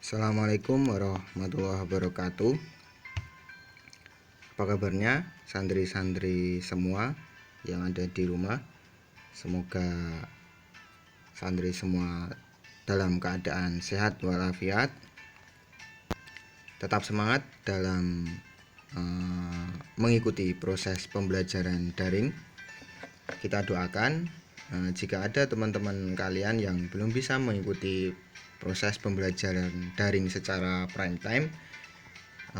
Assalamualaikum warahmatullahi wabarakatuh. Apa kabarnya santri-santri semua yang ada di rumah? Semoga santri semua dalam keadaan sehat walafiat, tetap semangat dalam mengikuti proses pembelajaran daring. Kita doakan jika ada teman-teman kalian yang belum bisa mengikuti proses pembelajaran daring secara prime time,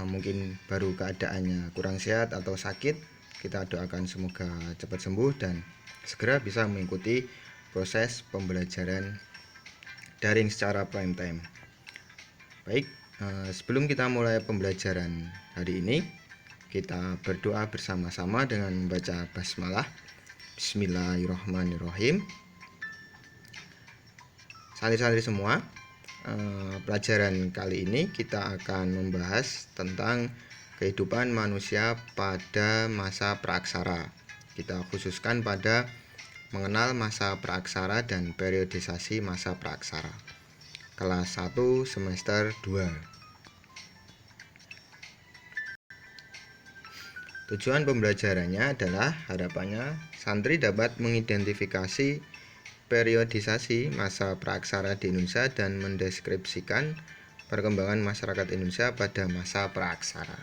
mungkin baru keadaannya kurang sehat atau sakit, kita doakan semoga cepat sembuh dan segera bisa mengikuti proses pembelajaran daring secara prime time. Baik, sebelum kita mulai pembelajaran hari ini, kita berdoa bersama-sama dengan membaca basmalah. Bismillahirrahmanirrahim. Santri-santri semua, pelajaran kali ini kita akan membahas tentang kehidupan manusia pada masa praaksara. Kita khususkan pada mengenal masa praaksara dan periodisasi masa praaksara. Kelas 1 semester 2. Tujuan pembelajarannya adalah harapannya santri dapat mengidentifikasi periodisasi masa praaksara di Indonesia dan mendeskripsikan perkembangan masyarakat Indonesia pada masa praaksara.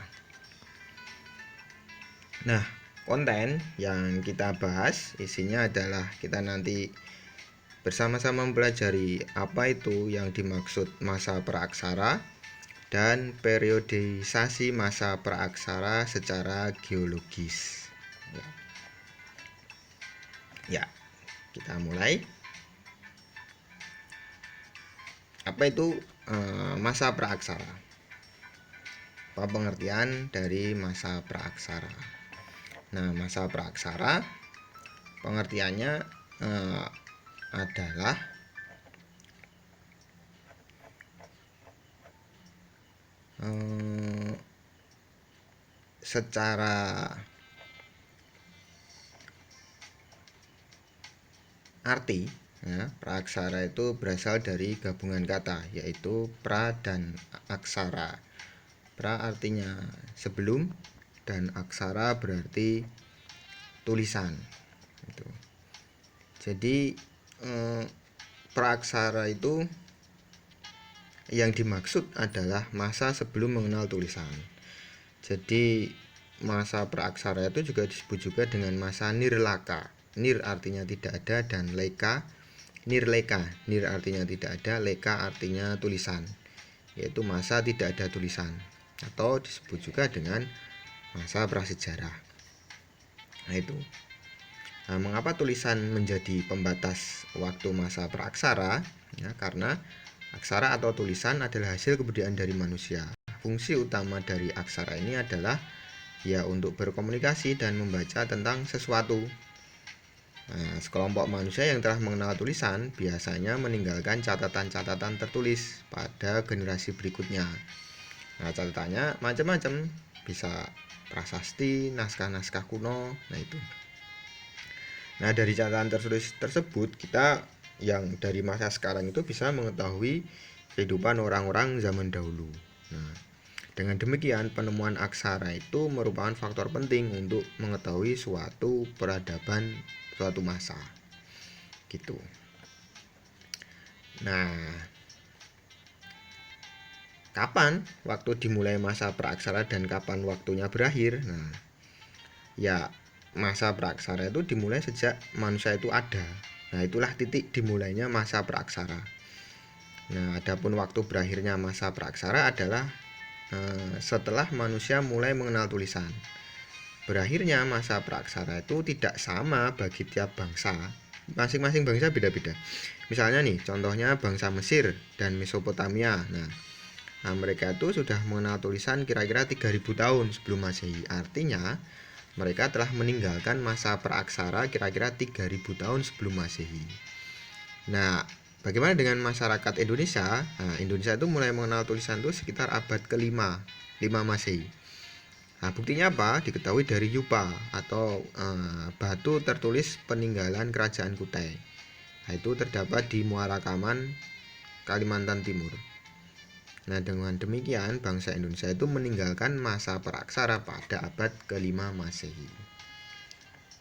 Nah, konten yang kita bahas isinya adalah kita nanti bersama-sama mempelajari apa itu yang dimaksud masa praaksara dan periodisasi masa praaksara secara geologis. Ya, kita mulai. Apa itu masa praaksara? Apa pengertian dari masa praaksara? Nah, masa praaksara pengertiannya adalah secara arti, ya, praaksara itu berasal dari gabungan kata, yaitu pra dan aksara. Pra artinya sebelum dan aksara berarti tulisan. Jadi praaksara itu yang dimaksud adalah masa sebelum mengenal tulisan. Jadi masa praaksara itu juga disebut juga dengan masa nirlaka. Nir artinya tidak ada dan leka, nirleka. Nir artinya tidak ada, leka artinya tulisan, yaitu masa tidak ada tulisan, atau disebut juga dengan masa prasejarah. Nah itu. Nah, mengapa tulisan menjadi pembatas waktu masa praaksara? Ya, karena aksara atau tulisan adalah hasil kebudayaan dari manusia. Fungsi utama dari aksara ini adalah ya untuk berkomunikasi dan membaca tentang sesuatu. Nah, sekelompok manusia yang telah mengenal tulisan biasanya meninggalkan catatan-catatan tertulis pada generasi berikutnya. Nah, catatannya macam-macam, bisa prasasti, naskah-naskah kuno, nah itu. Nah, dari catatan tertulis tersebut kita yang dari masa sekarang itu bisa mengetahui kehidupan orang-orang zaman dahulu. Nah, dengan demikian penemuan aksara itu merupakan faktor penting untuk mengetahui suatu peradaban suatu masa. Gitu. Nah, kapan waktu dimulai masa praaksara dan kapan waktunya berakhir? Nah, ya masa praaksara itu dimulai sejak manusia itu ada. Nah, itulah titik dimulainya masa praaksara. Nah, adapun waktu berakhirnya masa praaksara adalah setelah manusia mulai mengenal tulisan. Berakhirnya masa praaksara itu tidak sama bagi tiap bangsa. Masing-masing bangsa beda-beda. Misalnya nih, contohnya bangsa Mesir dan Mesopotamia. Nah, mereka itu sudah mengenal tulisan kira-kira 3000 tahun sebelum Masehi. Artinya, mereka telah meninggalkan masa praaksara kira-kira 3000 tahun sebelum Masehi. Nah, bagaimana dengan masyarakat Indonesia? Nah, Indonesia itu mulai mengenal tulisan itu sekitar abad ke-5, 5 Masehi. Nah, buktinya apa? Diketahui dari yupa atau batu tertulis peninggalan kerajaan Kutai. Nah, itu terdapat di Muara Kaman, Kalimantan Timur. Nah, dengan demikian bangsa Indonesia itu meninggalkan masa praksara pada abad ke-5 Masehi.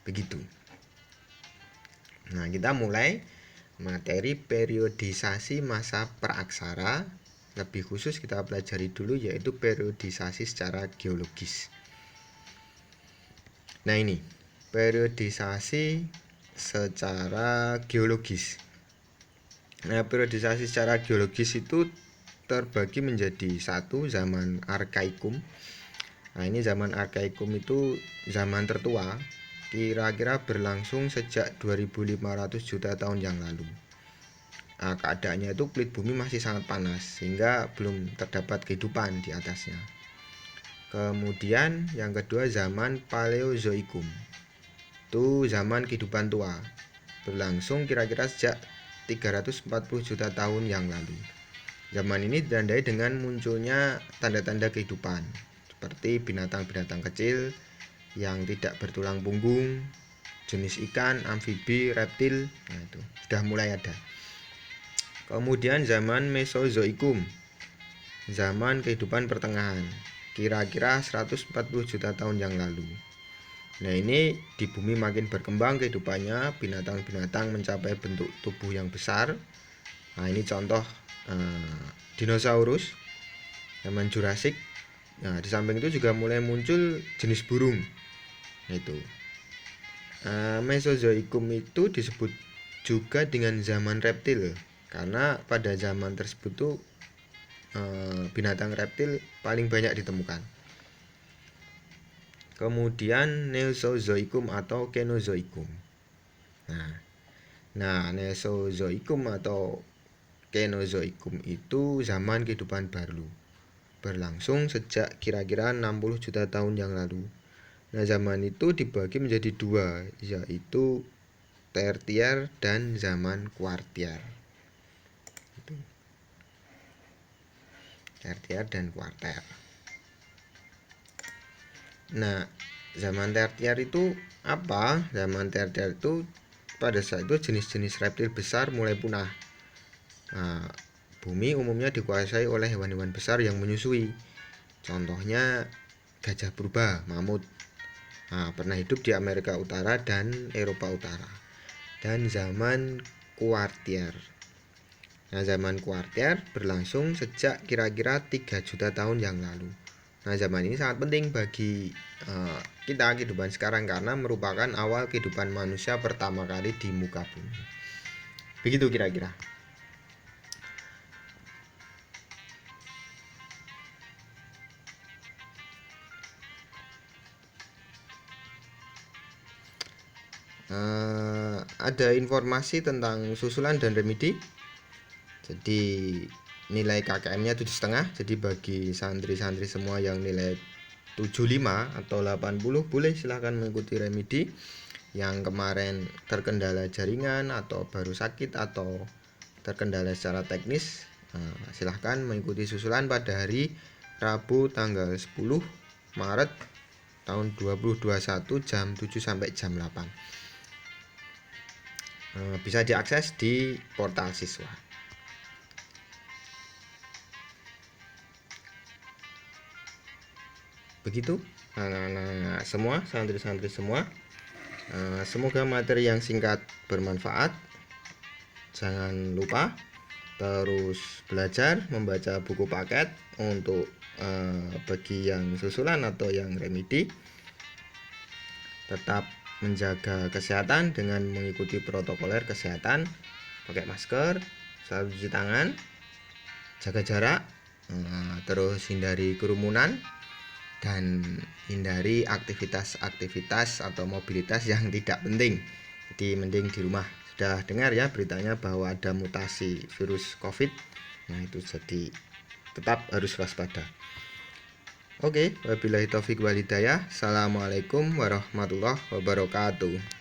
Begitu. Nah, kita mulai materi periodisasi masa praaksara. Lebih khusus kita pelajari dulu yaitu periodisasi secara geologis. Nah, ini periodisasi secara geologis. Nah, periodisasi secara geologis itu terbagi menjadi satu, zaman arkaikum. Nah, ini zaman arkaikum itu zaman tertua, kira-kira berlangsung sejak 2500 juta tahun yang lalu. Nah, keadaannya itu kulit bumi masih sangat panas sehingga belum terdapat kehidupan di atasnya. Kemudian yang kedua zaman paleozoikum. Itu zaman kehidupan tua, berlangsung kira-kira sejak 340 juta tahun yang lalu. Zaman ini ditandai dengan munculnya tanda-tanda kehidupan seperti binatang-binatang kecil yang tidak bertulang punggung, jenis ikan, amfibi, reptil. Nah, itu sudah mulai ada. Kemudian zaman Mesozoikum, zaman kehidupan pertengahan, kira-kira 140 juta tahun yang lalu. Nah, ini di bumi makin berkembang kehidupannya, binatang-binatang mencapai bentuk tubuh yang besar. Nah, ini contoh dinosaurus zaman Jurassic. Nah, di samping itu juga mulai muncul jenis burung. Itu Mesozoikum itu disebut juga dengan zaman reptil karena pada zaman tersebut tuh binatang reptil paling banyak ditemukan. Kemudian Neozoikum atau Kenozoikum. Nah, Neozoikum atau Kenozoikum itu zaman kehidupan baru, berlangsung sejak kira-kira 60 juta tahun yang lalu. Nah, zaman itu dibagi menjadi dua, yaitu tertier dan zaman kuartier. Tertier dan kuartier. Nah, zaman tertier itu apa? Zaman tertier itu pada saat itu jenis-jenis reptil besar mulai punah. Nah, bumi umumnya dikuasai oleh hewan-hewan besar yang menyusui. Contohnya gajah purba, mamut. Nah, pernah hidup di Amerika Utara dan Eropa Utara. Dan zaman kuartier. Nah, zaman kuartier berlangsung sejak kira-kira 3 juta tahun yang lalu. Nah, zaman ini sangat penting bagi kita kehidupan sekarang karena merupakan awal kehidupan manusia pertama kali di muka bumi. Begitu kira-kira. Ada informasi tentang susulan dan remedi. Jadi nilai KKM-nya 7,5. Jadi bagi santri-santri semua yang nilai 75 atau 80 boleh silahkan mengikuti remedi. Yang kemarin terkendala jaringan atau baru sakit atau terkendala secara teknis, silahkan mengikuti susulan pada hari Rabu tanggal 10 Maret tahun 2021 jam 7 sampai jam 8. Bisa diakses di portal siswa. Begitu anak-anak semua, santri-santri semua. Semoga materi yang singkat bermanfaat. Jangan lupa terus belajar membaca buku paket untuk bagi yang susulan atau yang remedi. Tetap menjaga kesehatan dengan mengikuti protokoler kesehatan, pakai masker, selalu cuci tangan, jaga jarak, terus hindari kerumunan dan hindari aktivitas-aktivitas atau mobilitas yang tidak penting. Jadi mending di rumah. Sudah dengar ya beritanya bahwa ada mutasi virus COVID. Nah, itu jadi tetap harus waspada. Oke, wabillahi taufik wal hidayah. Assalamualaikum warahmatullahi wabarakatuh.